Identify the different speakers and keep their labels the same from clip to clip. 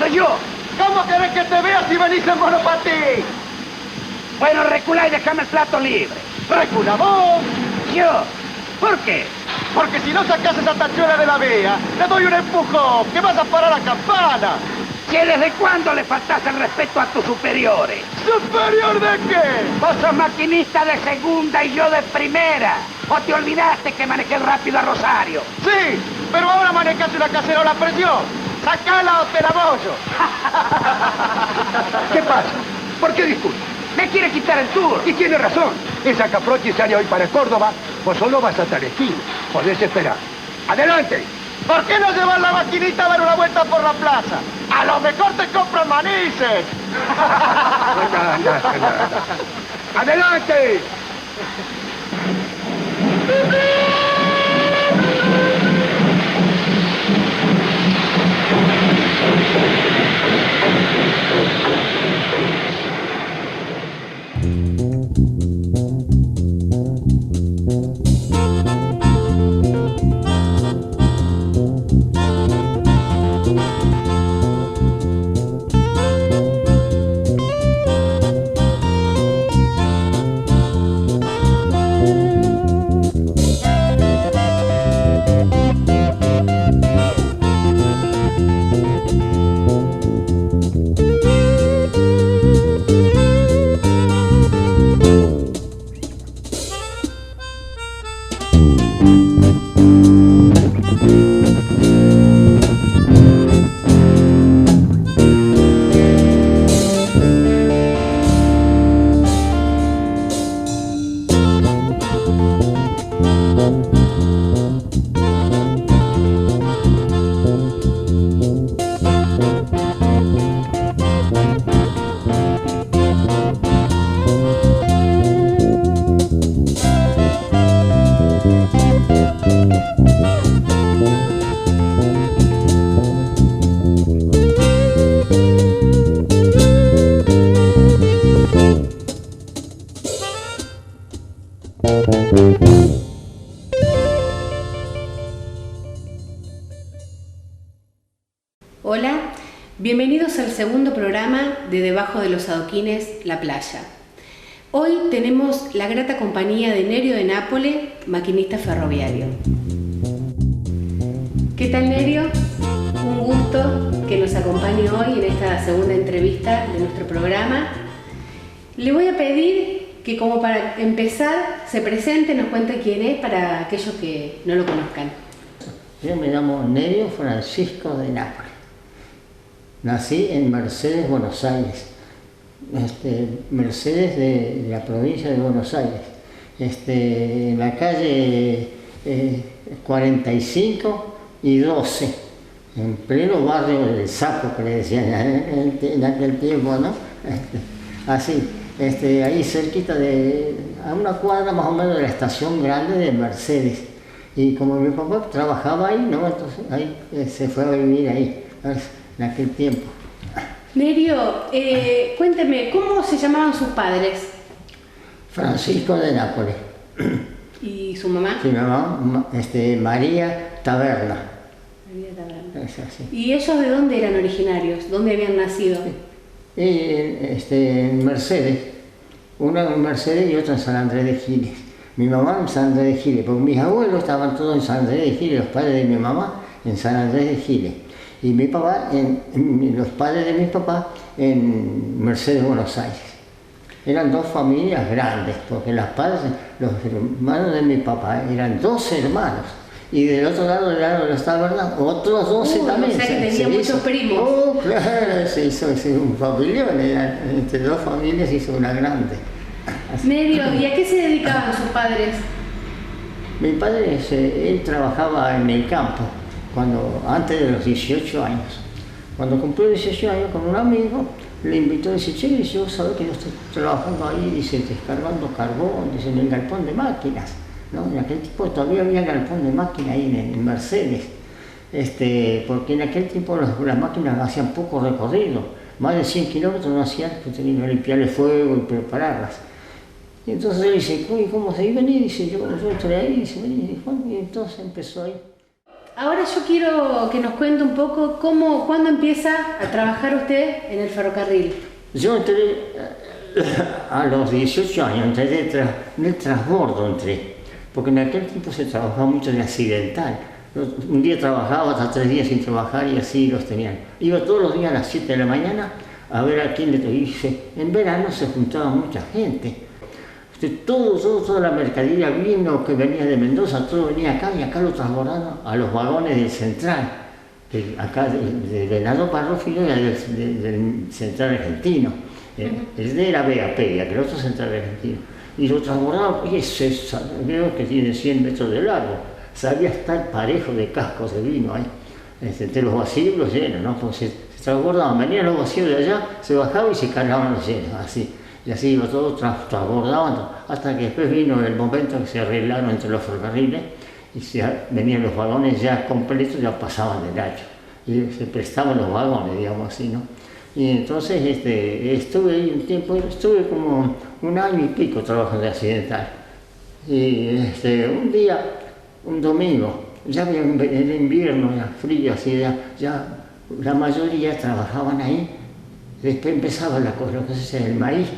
Speaker 1: mando yo.
Speaker 2: ¿Cómo querés que te veas si venís en monopatín?
Speaker 1: Bueno, reculá y déjame el plato libre.
Speaker 2: ¡Recula vos!
Speaker 1: ¿Yo? ¿Por qué?
Speaker 2: Porque si no sacás esa tachuela de la vea, le doy un empujón, que vas a parar la campana.
Speaker 1: ¿Que desde cuándo le faltás el respeto a tus superiores?
Speaker 2: ¿Superior de qué?
Speaker 1: Vos sos maquinista de segunda y yo de primera. ¿O te olvidaste que manejé rápido a Rosario?
Speaker 2: Sí, pero ahora manejás una cacerola a presión. ¡Sacala o te la bollo!
Speaker 3: ¿Qué pasa? ¿Por qué discute?
Speaker 1: Me quiere quitar el tour.
Speaker 3: Y tiene razón. Esa Caprochi sale hoy para Córdoba, vos solo vas a Talestino. Podés esperar. ¡Adelante!
Speaker 2: ¿Por qué no llevar la maquinita a dar una vuelta por la plaza? A lo mejor te compran manices.
Speaker 3: No. ¡Adelante!
Speaker 4: Hola, bienvenidos al segundo programa de Debajo de los Adoquines, La Playa. Hoy tenemos la grata compañía de Nerio de Nápoles, maquinista ferroviario. ¿Qué tal, Nerio? Un gusto que nos acompañe hoy en esta segunda entrevista de nuestro programa. Le voy a pedir que, como para empezar, se presente, nos cuente quién es para aquellos que no lo conozcan.
Speaker 5: Yo me llamo Nerio Francisco de Nápoles. Nací en Mercedes, Buenos Aires. Mercedes de la provincia de Buenos Aires. En la calle 45 y 12, en pleno barrio del Sapo, que le decían en aquel tiempo, ¿no? Así, ahí cerquita a una cuadra más o menos de la estación grande de Mercedes. Y como mi papá trabajaba ahí, ¿no? Entonces ahí se fue a vivir ahí, en aquel tiempo.
Speaker 4: Nerio, cuénteme, ¿cómo se llamaban sus padres?
Speaker 5: Francisco de Nápoles.
Speaker 4: ¿Y su mamá?
Speaker 5: Sí, mi mamá, María Taberna.
Speaker 4: María Taberna.
Speaker 5: Es así.
Speaker 4: ¿Y ellos de dónde eran originarios? ¿Dónde habían nacido?
Speaker 5: En Mercedes. Una en Mercedes y otra en San Andrés de Giles. Mi mamá en San Andrés de Giles, porque mis abuelos estaban todos en San Andrés de Giles, los padres de mi mamá en San Andrés de Giles. Y mi papá, los padres de mi papá en Mercedes, Buenos Aires. Eran dos familias grandes, porque los hermanos de mi papá eran 12 hermanos. Y del otro lado de la Taberna, otros 12 también.
Speaker 4: O sea que tenía muchos primos.
Speaker 5: Oh, claro, se hizo un familión, entre dos familias hizo una grande.
Speaker 4: Nerio, ¿y a qué se dedicaban sus padres?
Speaker 5: Mi padre, él trabajaba en el campo, antes de los 18 años. Cuando cumplió 18 años con un amigo, le invitó y dice, che, dice, vos sabés que yo estoy trabajando ahí, dice, descargando carbón, dice, en el galpón de máquinas, ¿no? En aquel tiempo todavía había galpón de máquinas ahí en Mercedes, porque en aquel tiempo las máquinas hacían poco recorrido, más de 100 kilómetros no hacían, pues tenían que limpiarle fuego y prepararlas. Y entonces él dice, uy, ¿cómo se iba? Y dice, yo estoy ahí, dice, y entonces empezó ahí.
Speaker 4: Ahora yo quiero que nos cuente un poco cuándo empieza a trabajar usted en el ferrocarril.
Speaker 5: Yo entré a los 18 años, entré en el transbordo, porque en aquel tiempo se trabajaba mucho de accidental. Un día trabajaba, hasta 3 días sin trabajar y así los tenían. Iba todos los días a las 7 de la mañana a ver a quién le hice. En verano se juntaba mucha gente. Toda la mercadería, vino que venía de Mendoza, todo venía acá y acá lo transbordaban a los vagones del Central, acá de Venado Parrófilo y del Central Argentino. El de la BAP, y aquel otro Central Argentino. Y lo transbordaban, y ese veo que tiene 100 metros de largo, sabía estar parejo de cascos de vino ahí. Entre los vacíos y los llenos, ¿no? Pues se transbordaban, venían los vacíos de allá, se bajaban y se cargaban los llenos, así. Y así iba todo transbordando, hasta que después vino el momento que se arreglaron entre los ferrocarriles y venían los vagones ya completos, ya pasaban del ancho. Y se prestaban los vagones, digamos así, ¿no? Y entonces estuve ahí un tiempo, estuve como 1 año y pico trabajando de accidental. Y un día, un domingo, ya había el invierno, ya frío, así, ya la mayoría trabajaban ahí. Después empezaba la cosa, lo que se llama el maíz.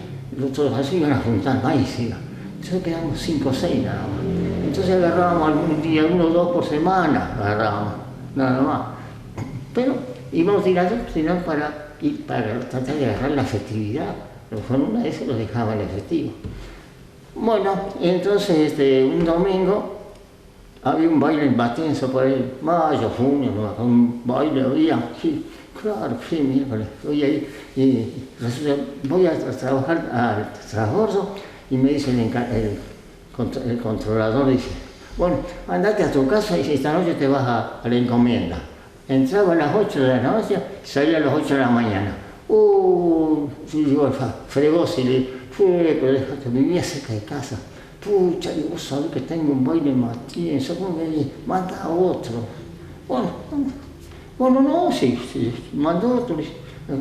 Speaker 5: Todos así iban a juntar maíz, entonces quedamos 5 o 6 nada más. Entonces agarrábamos algún día, 1 o 2 por semana, agarrábamos, nada más. Pero íbamos tirando para tratar de agarrar la festividad. Una vez se lo dejaban efectivo. Bueno, entonces un domingo había un baile en Batenzo por ahí, mayo, junio, un baile había, sí. Claro, sí, miércoles, voy ahí y resulta, voy a trabajar al transbordo y me dice el controlador, dice, bueno, andate a tu casa y esta noche te vas a la encomienda. Entraba a las 8 de la noche y salía a las 8 de la mañana. Yo fregóse, le fue, pero déjate, vivía cerca de casa. Pucha, y vos sabés que tengo un baile en Matías, ¿cómo me dice? Manda a otro. Bueno, no, sí, mandó otro,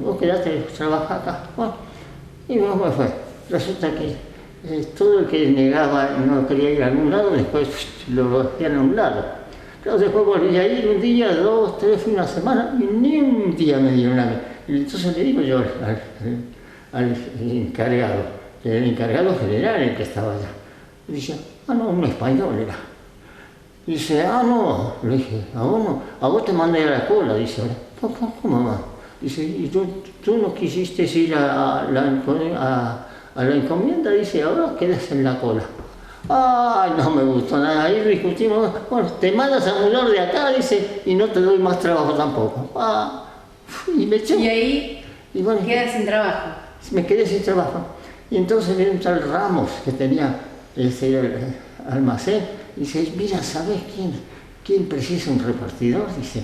Speaker 5: vos quedaste a trabajar acá. Bueno, y bueno, fue. Resulta que todo el que negaba, no quería ir a algún lado, después lo hacían a un lado. Pero después volví a ir un día, 2, 3, fue una semana, y ni un día me dieron a mí. Y entonces le digo yo al encargado, el encargado general, el que estaba allá. Y dice, no, un español era. Dice, no, le dije, a vos te mandé a la cola, dice, ¿cómo va? Dice, ¿y tú no quisiste ir a la encomienda? Dice, ahora quedas en la cola. No me gustó nada, ahí discutimos, bueno, te mandas a mudar de acá, dice, y no te doy más trabajo tampoco. Y me echó.
Speaker 4: Y ahí quedas sin trabajo.
Speaker 5: Me quedé sin trabajo. Y entonces viene un tal Ramos, que tenía el almacén. Dice, mira, ¿sabes quién precisa un repartidor? Dice,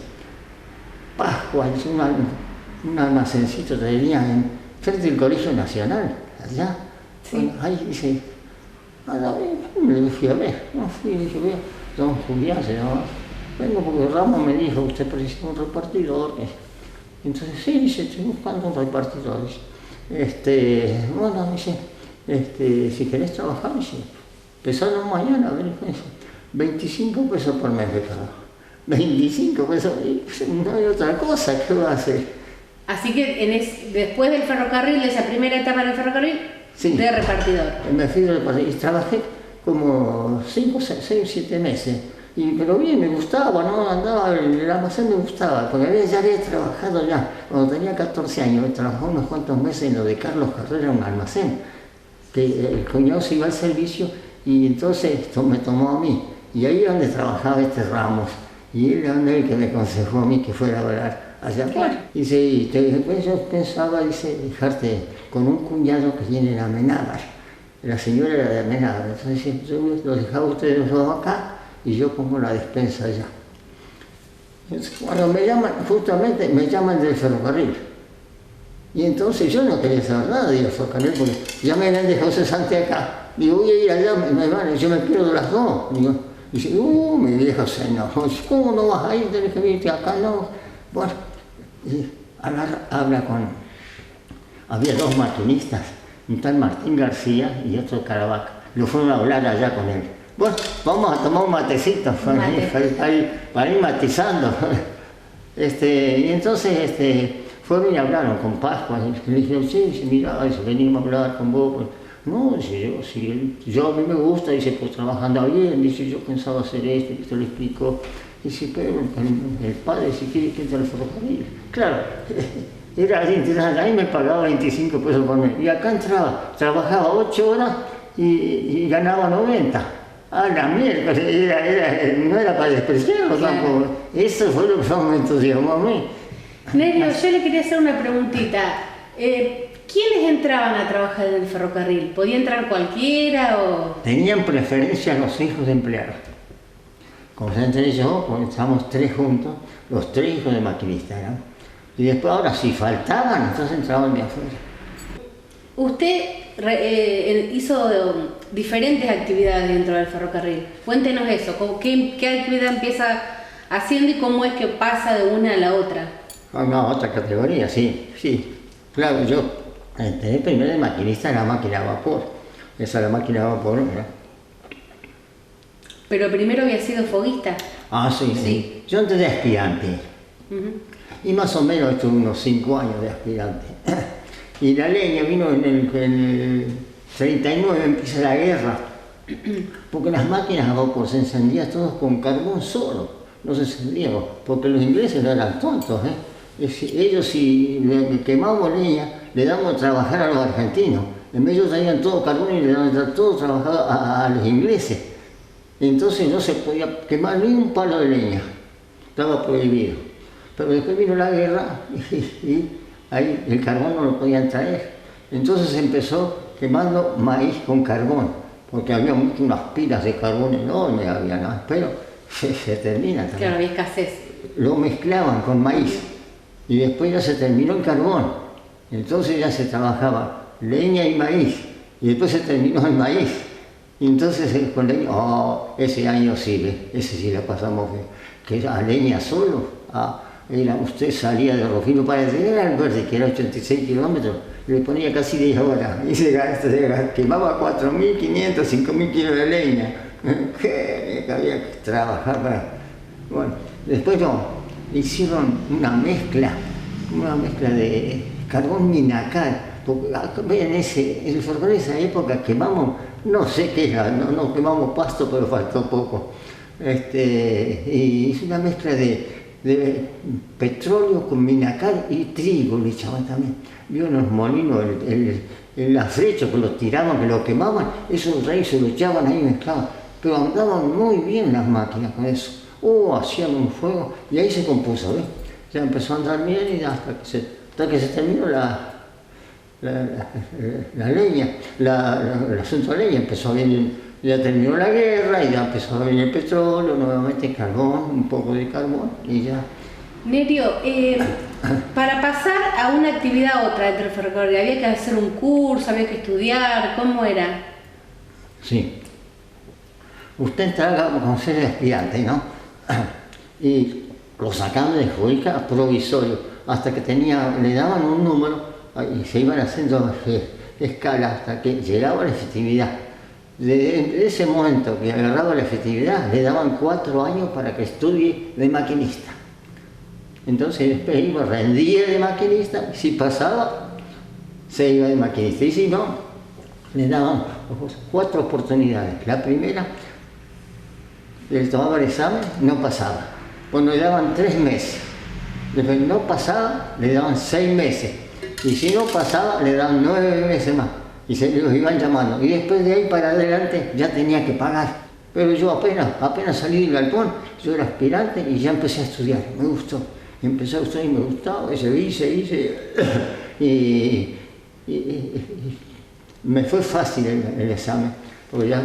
Speaker 5: Pascua, es un almacencito que tenía frente del Colegio Nacional, allá. Sí. Bueno, ahí dice, me fui a ver, dije, vea, don Julián se llama, vengo porque Ramos me dijo, usted precisa un repartidor. Entonces, sí, dice, estoy buscando un repartidor. Dice, bueno, dice, si querés trabajar, dice, empezando mañana, a ver, 25 pesos por mes de trabajo. 25 pesos, no hay otra cosa que va a hacer.
Speaker 4: Así que después del ferrocarril, esa primera etapa del ferrocarril, sí, de repartidor.
Speaker 5: Me fui de repartidor y trabajé como 5, 6, 7 meses. Pero bien, me gustaba, ¿no? Andaba, el almacén me gustaba, porque ya había trabajado ya, cuando tenía 14 años, trabajé unos cuantos meses en lo de Carlos Carrera, un almacén, que el cuñado se iba al servicio y entonces me tomó a mí. Y ahí es donde trabajaba Ramos, y él era el que me aconsejó a mí que fuera a hablar allá. Claro. Dice, y después yo pensaba, dice, dejarte con un cuñado que tiene en Amenábar. La señora era de Amenábar, entonces yo lo dejaba ustedes dos acá y yo pongo la despensa allá. Entonces, cuando me llaman, justamente me llaman del ferrocarril. Y entonces yo no quería saber nada del ferrocarril porque ya me habían dejado cesante acá. Digo, voy a ir allá, yo me pierdo las dos. Digo, dice, mi viejo se enojó. ¿Cómo no vas a ir? Tienes que venirte acá, no. Bueno, y habla con... Había 2 maquinistas, un tal Martín García y otro Caravaca. Lo fueron a hablar allá con él. Bueno, vamos a tomar un matecito para ir matizando. Y entonces fueron y hablaron con Pascua. Le dijeron, sí, mira, venimos a hablar con vos. Pues, no, dice yo a mí me gusta, dice, pues trabajando bien, dice, yo pensaba hacer esto, y se lo explicó. Dice, pero el padre dice, quiere que entre al ferrocarril. Claro, era interesante, a mí me pagaba 25 pesos por mes. Y acá entraba, trabajaba 8 horas y ganaba 90. A la mierda, no era para despreciarlo tampoco. Eso fue lo que más me entusiasmó a mí.
Speaker 4: Nerio, yo le quería hacer una preguntita. ¿Quiénes entraban a trabajar en el ferrocarril? ¿Podía entrar cualquiera o...?
Speaker 5: Tenían preferencia los hijos de empleados. Como se entré yo, pues estábamos 3 juntos, los 3 hijos de maquinistas, ¿no? Y después ahora si faltaban, entonces entraban de afuera.
Speaker 4: Usted hizo diferentes actividades dentro del ferrocarril. Cuéntenos eso, ¿qué actividad empieza haciendo y cómo es que pasa de una a la otra?
Speaker 5: No, otra categoría, sí. Claro, yo entré primero de maquinista en la máquina a vapor. Esa es la máquina a vapor, ¿no?
Speaker 4: Pero primero había sido foguista.
Speaker 5: Ah, sí. Yo entré de aspirante. Y más o menos estuve unos 5 años de aspirante. Y la leña vino en el 39, empieza la guerra. Porque las máquinas a vapor se encendían todos con carbón solo. No se encendían, porque los ingleses no eran tontos, Ellos si le quemamos leña, le damos a trabajar a los argentinos. En vez de ellos traían todo carbón y le daban todo trabajado a los ingleses. Entonces no se podía quemar ni un palo de leña, estaba prohibido. Pero después vino la guerra y ahí el carbón no lo podían traer. Entonces se empezó quemando maíz con carbón, porque había unas pilas de carbón enormes, pero se termina también.
Speaker 4: Claro, había escasez.
Speaker 5: Lo mezclaban con maíz y después ya se terminó el carbón. Entonces ya se trabajaba leña y maíz y después se terminó el maíz. Y entonces con leña, ese año sí, ese sí la pasamos bien. Que era a leña solo, usted salía de Rufino para llegar al Verde, que era 86 kilómetros, le ponía casi 10 horas y se quemaba 4.500, 5.000 kilos de leña. Que había que trabajar para... Bueno, después hicieron una mezcla de carbón minacal. Porque en el ferrocarril de esa época quemamos, no sé qué era, no quemamos pasto, pero faltó poco. Y hizo una mezcla de petróleo con minacal y trigo, le echaban también. Vio en los molinos el afrecho que lo tiraban, que lo quemaban, esos raíces lo echaban ahí mezclados. Pero andaban muy bien las máquinas con eso. Hacían un fuego y ahí se compuso, ¿ves? Ya empezó a andar bien y hasta que se terminó la leña, el asunto de leña empezó a venir, ya terminó la guerra y ya empezó a venir el petróleo, nuevamente carbón, un poco de carbón y ya.
Speaker 4: Nerio, para pasar a una actividad a otra dentro del ferrocarril, ¿había que hacer un curso, había que estudiar? ¿Cómo era?
Speaker 5: Sí. Usted entraba con ser de aspirante, ¿no? Y lo sacaban de juica provisorio, hasta que le daban un número y se iban haciendo escalas hasta que llegaba la efectividad. Desde ese momento que agarraba la efectividad, le daban 4 años para que estudie de maquinista. Entonces después rendía de maquinista, y si pasaba, se iba de maquinista. Y si no, le daban 4 oportunidades. La primera, le tomaba el examen, no pasaba. Cuando le daban 3 meses. Después no pasaba, le daban 6 meses. Y si no pasaba, le daban 9 meses más. Y se los iban llamando. Y después de ahí para adelante ya tenía que pagar. Pero yo apenas salí del galpón, yo era aspirante y ya empecé a estudiar. Me gustó. Y empecé a estudiar y me gustaba. Hice. Y me fue fácil el examen. Porque ya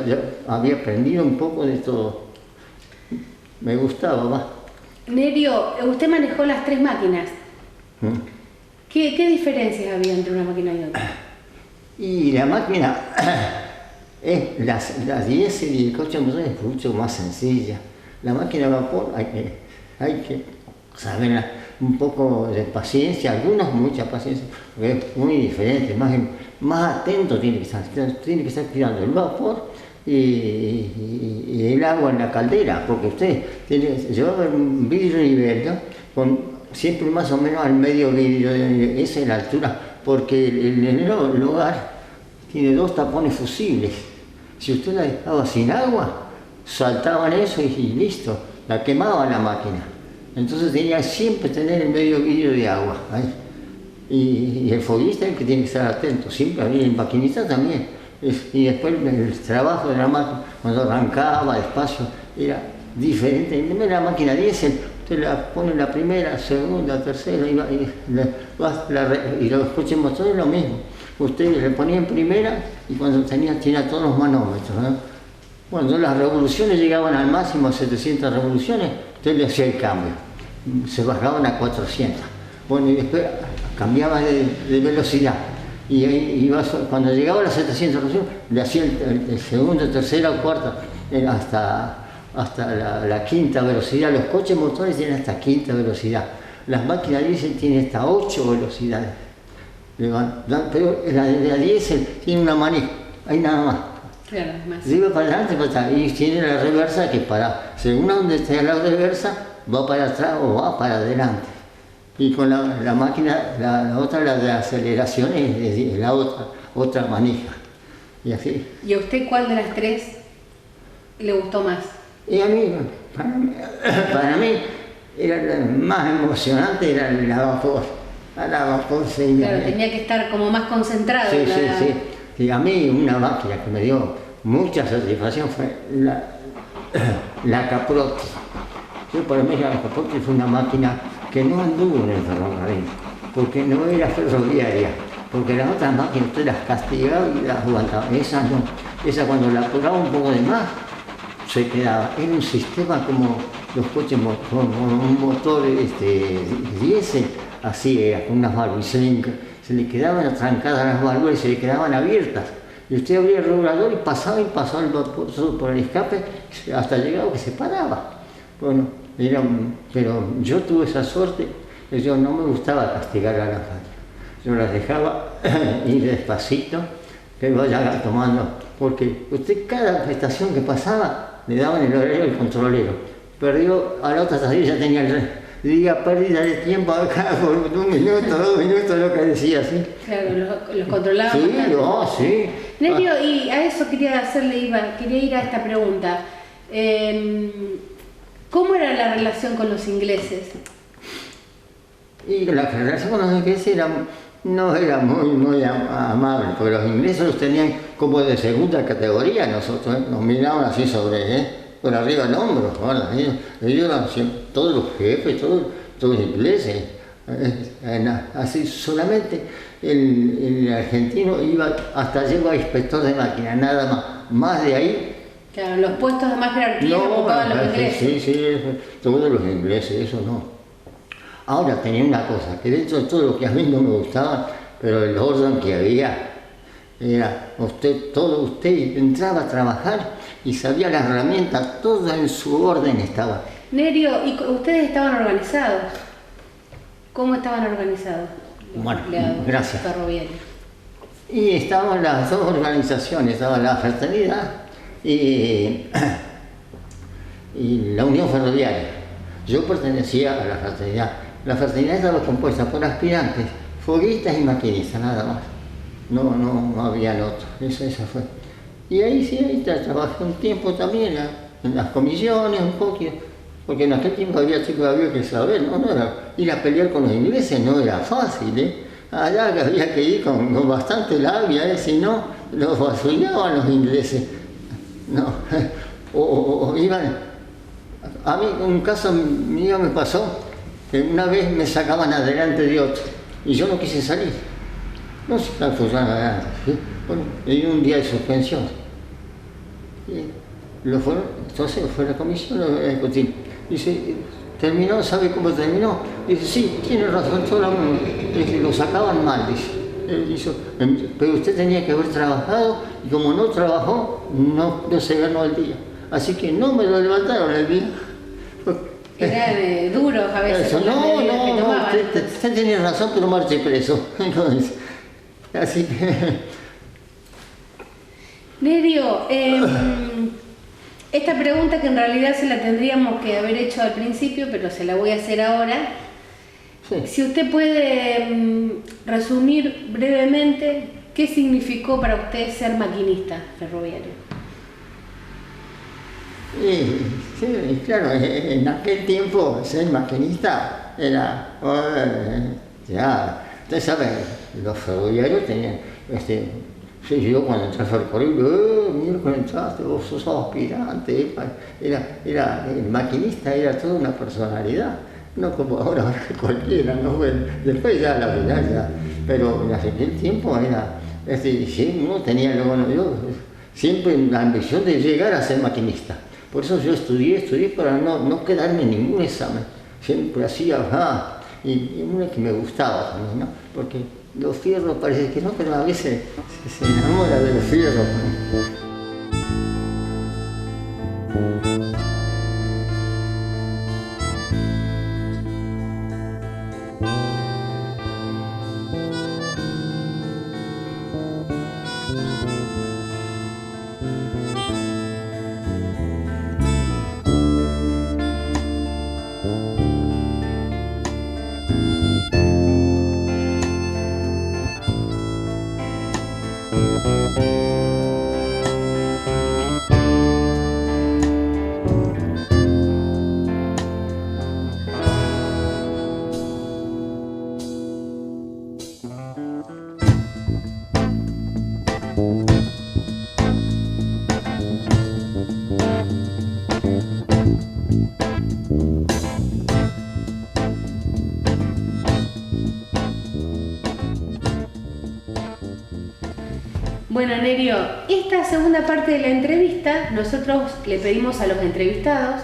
Speaker 5: había aprendido un poco de todo. Me gustaba, va.
Speaker 4: Nerio, usted manejó las 3 máquinas. ¿Qué diferencias había entre una máquina y otra?
Speaker 5: Y la máquina, la diésel y el coche de motor es mucho más sencilla. La máquina de vapor hay que saber un poco de paciencia, algunas mucha paciencia, porque es muy diferente, más atento tiene que estar tirando el vapor y el agua en la caldera, porque usted llevaba un vidrio nivel, ¿no? Con siempre más o menos al medio vidrio, esa es la altura, porque el hogar tiene 2 tapones fusibles. Si usted la dejaba sin agua, saltaban eso y listo, la quemaban la máquina. Entonces tenía siempre tener el medio vidrio de agua. Y el foguista es el que tiene que estar atento, siempre había el maquinista también. Y después el trabajo de la máquina, cuando arrancaba despacio, era diferente. En la máquina diésel, usted la pone la primera, segunda, tercera, y los coches motores lo mismo. Usted le ponía en primera y cuando tenía todos los manómetros, ¿no? Cuando las revoluciones llegaban al máximo a 700 revoluciones, usted le hacía el cambio, se bajaban a 400. Bueno, y después cambiaba de velocidad. Y cuando llegaba a las 700 revoluciones, le hacía el segundo, tercera o cuarta, hasta la quinta velocidad. Los coches motores tienen hasta quinta velocidad. Las máquinas diésel tienen hasta 8 velocidades. Pero la diésel tiene una manija, ahí nada más.
Speaker 4: Claro, más.
Speaker 5: Lleva para adelante, para atrás. Y tiene la reversa que según a donde esté la reversa, va para atrás o va para adelante. Y con la máquina, la otra, la de aceleración, es la otra manija. Y así.
Speaker 4: ¿Y a usted cuál de las 3 le gustó más?
Speaker 5: Y a mí, para mí, era la más emocionante, era la vapor. Sí,
Speaker 4: claro, tenía que estar como más concentrado.
Speaker 5: Sí. Y a mí una máquina que me dio mucha satisfacción fue la Caprotti. Para mí la Caprotti fue una máquina que no anduvo en el ferrocarril, porque no era ferroviaria, porque las otras máquinas usted las castigaba y las aguantaba. Esa no, esa cuando la apuraba un poco de más, se quedaba. Era un sistema como los coches con un motor diésel, así era, con unas válvulas, se le quedaban atrancadas las válvulas y se le quedaban abiertas. Y usted abría el regulador y pasaba el vapor por el escape hasta llegado que se paraba. Bueno, pero yo tuve esa suerte, yo no me gustaba castigar a las máquinas. Yo las dejaba ir despacito, que vaya tomando, porque usted cada estación que pasaba le daban el horario del controlero. Perdió a la otra estación, ya tenía diga pérdida de tiempo acá por 1 minuto, 2 minutos, lo que decía, ¿sí? Claro,
Speaker 4: los controlaban.
Speaker 5: Sí, sí.
Speaker 4: Nerio, y a eso quería ir a esta pregunta. ¿Cómo era la relación con los ingleses?
Speaker 5: Y la relación con los ingleses no era muy amable, porque los ingleses los tenían como de segunda categoría, nosotros nos miraban así por arriba del hombro, ¿verdad? Ellos eran todos los jefes, todos los ingleses, así solamente el argentino llegó a inspector de máquina, nada más de ahí.
Speaker 4: Claro, los puestos de más jerarquía ocupaban los ingleses.
Speaker 5: Sí, todos los ingleses, eso no. Ahora tenía una cosa, que dentro de todo lo que a mí no me gustaba, pero el orden que había era, usted entraba a trabajar y sabía las herramientas, todo en su orden estaba.
Speaker 4: Nerio, ¿y ustedes estaban organizados? ¿Cómo estaban organizados?
Speaker 5: Bueno, gracias.
Speaker 4: Ferroviarios.
Speaker 5: Y estaban las 2 organizaciones, estaba la Fraternidad y la Unión Ferroviaria. Yo pertenecía a la Fraternidad. La Fraternidad estaba compuesta por aspirantes, foguistas y maquinistas, nada más. No había otro. Esa fue. Y ahí trabajé un tiempo también en las comisiones, un poquito, porque en aquel tiempo había que saber, no era ir a pelear con los ingleses, no era fácil, ¿eh? Allá había que ir con bastante labia, si no, los basureaban los ingleses. No, o iban. A mí un caso mío me pasó que una vez me sacaban adelante de otro y yo no quise salir. No sé qué funcionaba adelante, ¿sí? Bueno, le di un día de suspensión. Entonces fue a la comisión, lo discutir. Dice, ¿terminó? ¿Sabe cómo terminó? Dice, sí, tiene razón, dice, lo sacaban mal, dice. Él hizo, pero usted tenía que haber trabajado y como no trabajó, no se ganó el día. Así que no me lo levantaron el día.
Speaker 4: Eran duros a veces.
Speaker 5: Eso, no, usted tenía razón, pero marche preso. Entonces, así que...
Speaker 4: Nerio, esta pregunta que en realidad se la tendríamos que haber hecho al principio, pero se la voy a hacer ahora. Sí. Si usted puede resumir brevemente qué significó para usted ser maquinista ferroviario.
Speaker 5: Sí, claro, en aquel tiempo ser maquinista era, ya, usted sabe, los ferroviarios tenían, sí, yo cuando entré al ferrocarril, mira cuando entraste, vos sos aspirante, era el maquinista, era toda una personalidad, no como ahora cualquiera, ¿no? Después ya la verdad ya, pero en aquel tiempo era, sí, uno tenía, bueno, yo siempre la ambición de llegar a ser maquinista, por eso yo estudié para no quedarme en ningún examen, siempre hacía, y una que me gustaba también, ¿no? Porque los fierros parece que no, pero a veces se enamora de los fierros, ¿no?
Speaker 4: Bueno, Nerio, esta segunda parte de la entrevista, nosotros le pedimos a los entrevistados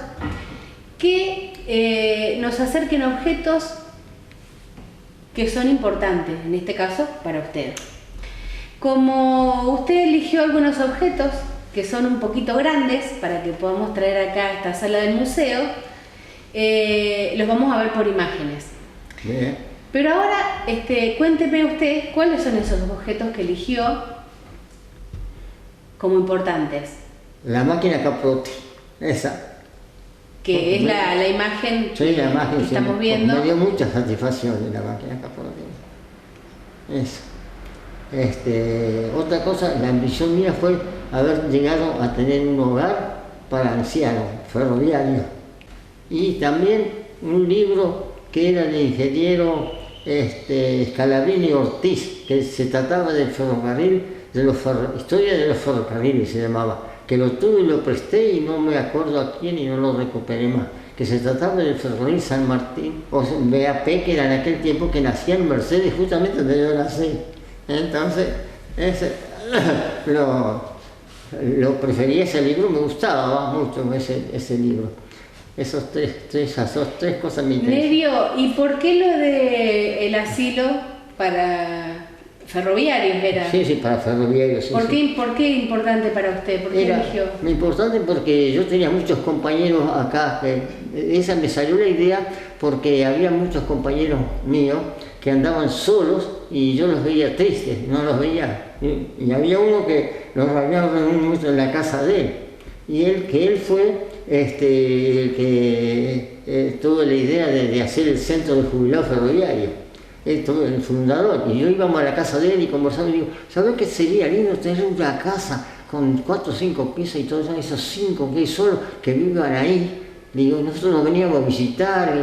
Speaker 4: que nos acerquen objetos que son importantes, en este caso, para usted. Como usted eligió algunos objetos que son un poquito grandes, para que podamos traer acá a esta sala del museo, los vamos a ver por imágenes.
Speaker 5: Bien.
Speaker 4: Pero ahora, cuénteme usted cuáles son esos objetos que eligió como importantes.
Speaker 5: La máquina Caprotti, esa.
Speaker 4: Que es la imagen
Speaker 5: sí, la imagen
Speaker 4: que estamos viendo.
Speaker 5: Me dio mucha satisfacción de la máquina Caprotti. Eso. Otra cosa, la ambición mía fue haber llegado a tener un hogar para ancianos, ferroviario. Y también un libro que era del ingeniero Scalabrini Ortiz, que se trataba del ferrocarril, historia de los ferrocarriles se llamaba, que lo tuve y lo presté y no me acuerdo a quién y no lo recuperé más, que se trataba del ferrocarril San Martín, o BAP, que era en aquel tiempo que nacía en Mercedes, justamente donde yo nací. Entonces, lo prefería ese libro, me gustaba mucho ese libro. Esas tres cosas me interesan.
Speaker 4: Nerio, ¿y por qué lo de el asilo para ferroviarios era?
Speaker 5: Sí, para ferroviarios. Sí,
Speaker 4: ¿Por qué importante para usted? ¿Por qué eligió?
Speaker 5: Importante porque yo tenía muchos compañeros acá. Esa me salió la idea porque había muchos compañeros míos que andaban solos y yo los veía tristes, no los veía. Y había uno que nos reuníamos mucho en la casa de él. Y él fue el que tuvo la idea de hacer el centro de jubilados ferroviarios. El fundador, y yo íbamos a la casa de él y conversábamos y digo, ¿sabes qué sería lindo tener una casa con 4 o 5 pisos y todos esos 5 que hay solo que vivan ahí? Digo, nosotros nos veníamos a visitar,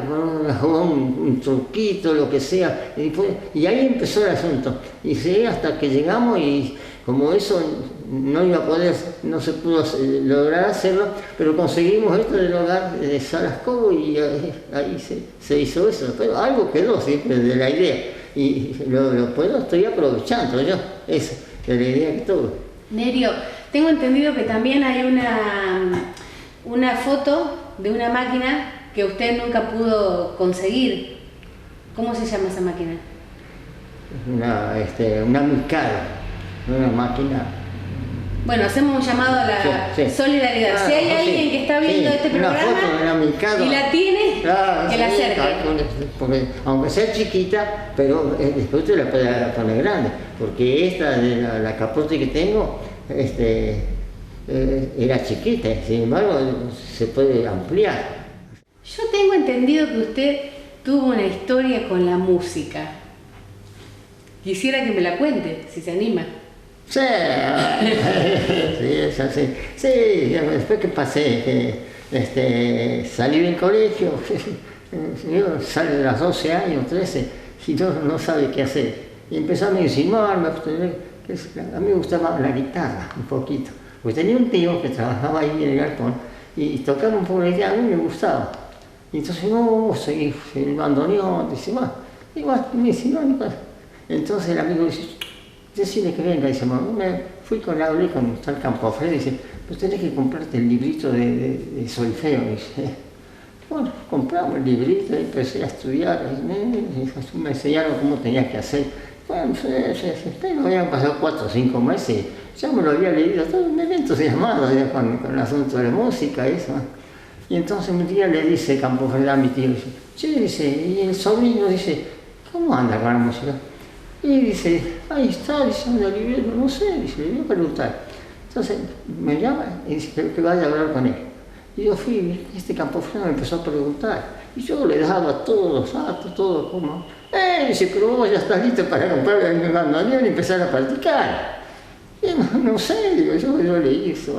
Speaker 5: un truquito, lo que sea, y ahí empezó el asunto. Y seguí hasta que llegamos y como eso no se pudo lograr hacerlo, pero conseguimos esto del hogar de Salas Cobo y ahí se hizo eso. Pero algo quedó siempre de la idea y lo estoy aprovechando yo, esa es la idea que tuve.
Speaker 4: Nerio, tengo entendido que también hay una foto de una máquina que usted nunca pudo conseguir. ¿Cómo se llama esa máquina?
Speaker 5: Una Mikado, una máquina.
Speaker 4: Bueno, hacemos un llamado a la solidaridad. Si hay alguien que está viendo este programa y la tiene, que la acerque.
Speaker 5: Porque, aunque sea chiquita, pero después usted la puede poner grande. Porque esta de la Caprotti que tengo, era chiquita, sin embargo se puede ampliar.
Speaker 4: Yo tengo entendido que usted tuvo una historia con la música. Quisiera que me la cuente, si se anima.
Speaker 5: Sí, sí, eso sí. Sí, después que pasé, salí del colegio, yo salí a los 12 años, 13, y no sabe qué hacer. Y empezaron a insinuarme, a mí me gustaba la guitarra un poquito. Pues tenía un tío que trabajaba ahí en el galpón y tocaba un poco de guitarra, a mí me gustaba. Y entonces, no, seguí el bandoneón, dice, va, y me dice, no, entonces el amigo dice, decide que venga, dice, hablé con tal Campofré, dice, pues tenés que comprarte el librito de solfeo, dice. Bueno, compramos el librito y empecé a estudiar, me enseñaron cómo tenía que hacer. Bueno, pero habían pasado 4 o 5 meses, ya me lo había leído, todo me había entusiasmado ya con el asunto de la música y eso. Y entonces un día le dice Campofré a mi tío, dice, che, dice, y el sobrino dice, ¿cómo anda con la música? Y dice, ahí está, dice, anda librero, no sé, dice, le voy a preguntar. Entonces me llama y dice que vaya a hablar con él. Y yo fui, Campofré me empezó a preguntar, y yo le daba todos los datos, todo como, dice, pero vos ya estás listo para comprar el bandoneón y empezar a practicar. Y no sé, digo, yo le hice,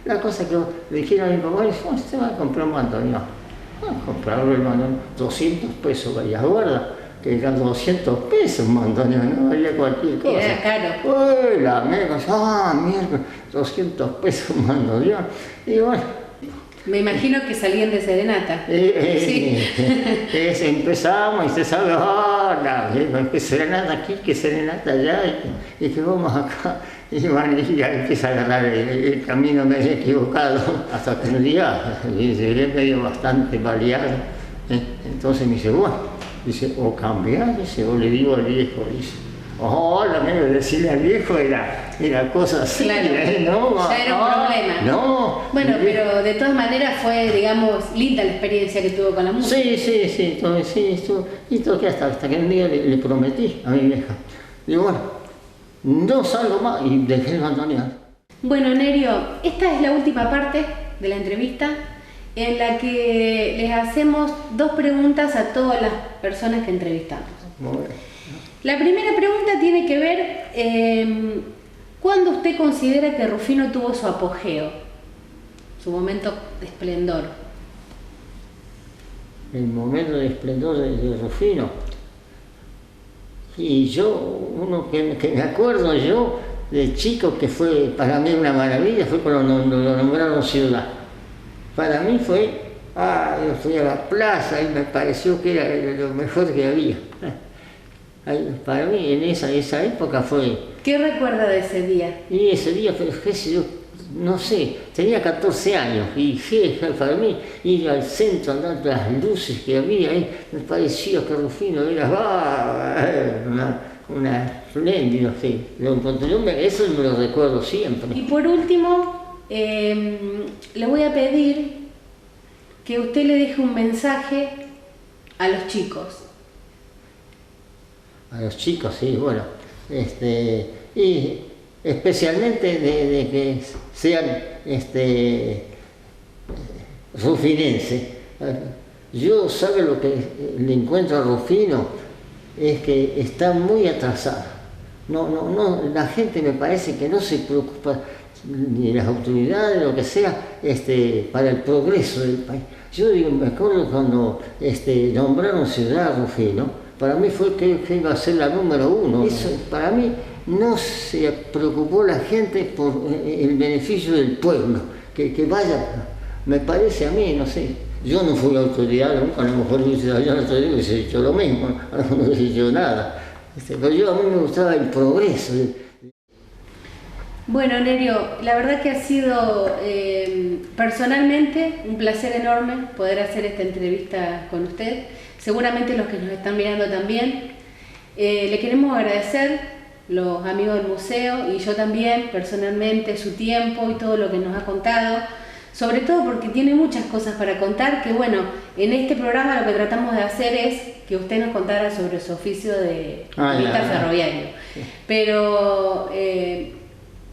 Speaker 5: la cosa que le dijeron a mi papá, dice, usted va a comprar un bandoneón. Compraron el bandoneón, 200 pesos, vaya guarda, que eran 200 pesos un bandoneón, no valía cualquier cosa.
Speaker 4: Era caro.
Speaker 5: Uy, la mega, mierda, 200 pesos un bandoneón. Y bueno,
Speaker 4: me imagino que salían de serenata.
Speaker 5: Sí. Empezamos y se sabe, que serenata aquí, que serenata allá, y que vamos acá. Y bueno, y ya empieza a agarrar el camino medio equivocado, hasta que un día llegué medio bastante baleado. Entonces me dice, bueno, dice, o cambiar, dice, o le digo al viejo, dice. Hola, decirle al viejo era cosa así,
Speaker 4: claro,
Speaker 5: ¿no?
Speaker 4: Ya era un problema.
Speaker 5: No.
Speaker 4: Bueno, pero de todas maneras fue, digamos, linda la experiencia que tuvo con la música.
Speaker 5: Sí, entonces, y toqué hasta que un día le prometí a mi vieja. Digo, bueno, no salgo más, y dejé el bandoneón.
Speaker 4: Bueno, Nerio, esta es la última parte de la entrevista en la que les hacemos 2 preguntas a todas las personas que entrevistamos.
Speaker 5: Bueno.
Speaker 4: La primera pregunta tiene que ver, ¿cuándo usted considera que Rufino tuvo su apogeo, su momento de esplendor?
Speaker 5: El momento de esplendor de Rufino. Y uno que me acuerdo yo, de chico, que fue para mí una maravilla, fue cuando lo nombraron ciudad. Para mí fue, yo fui a la plaza y me pareció que era lo mejor que había. Para mí en esa época fue...
Speaker 4: ¿Qué recuerda de ese día?
Speaker 5: Y ese día, yo no sé, tenía 14 años y para mí ir al centro, andar las luces que había ahí, me parecía que Rufino era una espléndida, sí. Eso me lo recuerdo siempre.
Speaker 4: Y por último, le voy a pedir que usted le deje un mensaje a los chicos.
Speaker 5: A los chicos, sí, bueno, y especialmente de que sean rufinenses. Yo, ¿sabe lo que le encuentro a Rufino? Es que está muy atrasado. No, la gente me parece que no se preocupa, ni las autoridades, lo que sea, para el progreso del país. Yo digo, me acuerdo cuando nombraron ciudad a Rufino, para mí fue que iba a ser la número 1. Eso, para mí, no se preocupó la gente por el beneficio del pueblo, que vaya, me parece a mí, no sé, yo no fui autoridad nunca, a lo mejor hubiese dicho lo mismo, a lo mejor no hubiese dicho nada, pero a mí me gustaba el progreso.
Speaker 4: Bueno, Nerio, la verdad que ha sido personalmente un placer enorme poder hacer esta entrevista con usted. Seguramente los que nos están mirando también. Le queremos agradecer, los amigos del museo y yo también personalmente, su tiempo y todo lo que nos ha contado, sobre todo porque tiene muchas cosas para contar, que bueno, en este programa lo que tratamos de hacer es que usted nos contara sobre su oficio de guitarrista ferroviario. Pero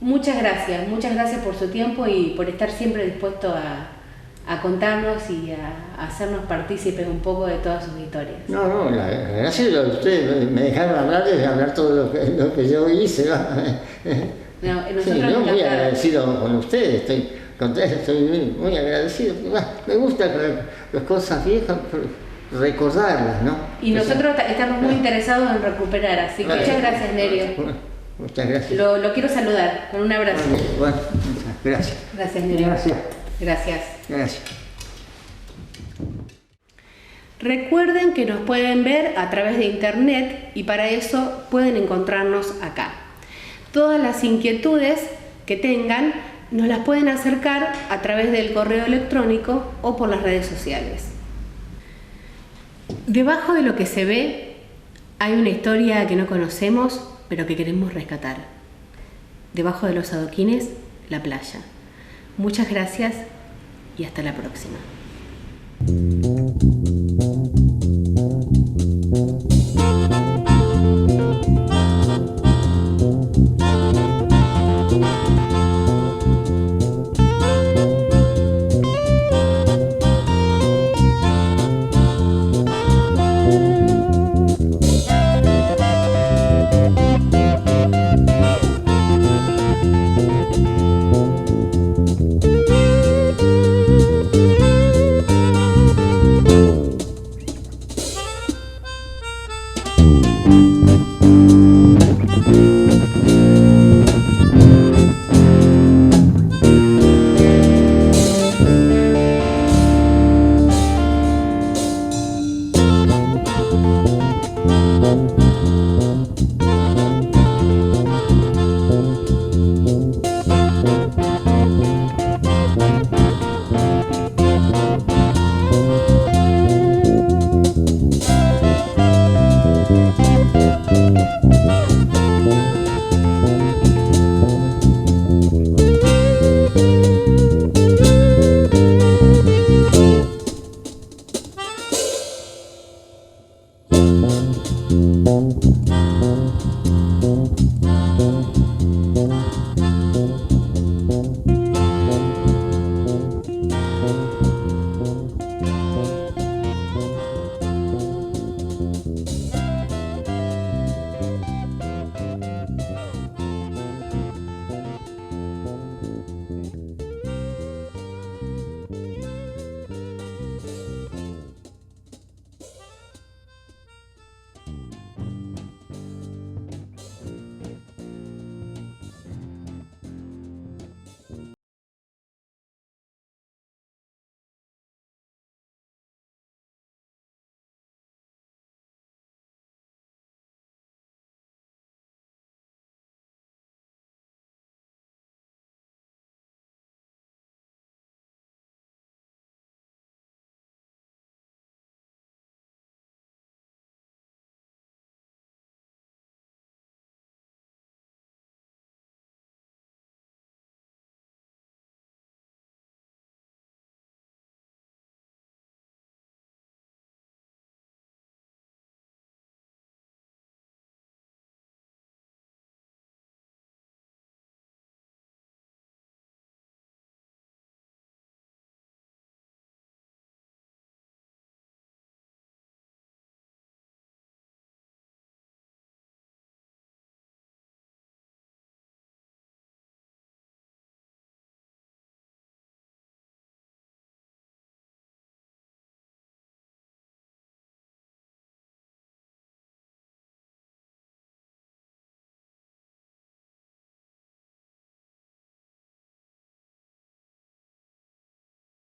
Speaker 4: muchas gracias por su tiempo y por estar siempre dispuesto a contarnos y a hacernos partícipes un poco de todas sus historias.
Speaker 5: No, gracias a ustedes me dejaron hablar y hablar todo lo que yo hice.
Speaker 4: No, nosotros
Speaker 5: sí, yo muy
Speaker 4: encantados.
Speaker 5: agradecido con ustedes, estoy contento, estoy muy agradecido. Me gustan las cosas viejas, recordarlas, ¿no?
Speaker 4: Y nosotros estamos muy interesados en recuperar, así que muchas gracias, Nerio.
Speaker 5: Muchas gracias.
Speaker 4: Lo quiero saludar con un abrazo.
Speaker 5: Bueno, gracias.
Speaker 4: Gracias, Nerio. Gracias. Recuerden que nos pueden ver a través de internet y para eso pueden encontrarnos acá. Todas las inquietudes que tengan nos las pueden acercar a través del correo electrónico o por las redes sociales. Debajo de lo que se ve hay una historia que no conocemos pero que queremos rescatar. Debajo de los adoquines, la playa. Muchas gracias y hasta la próxima.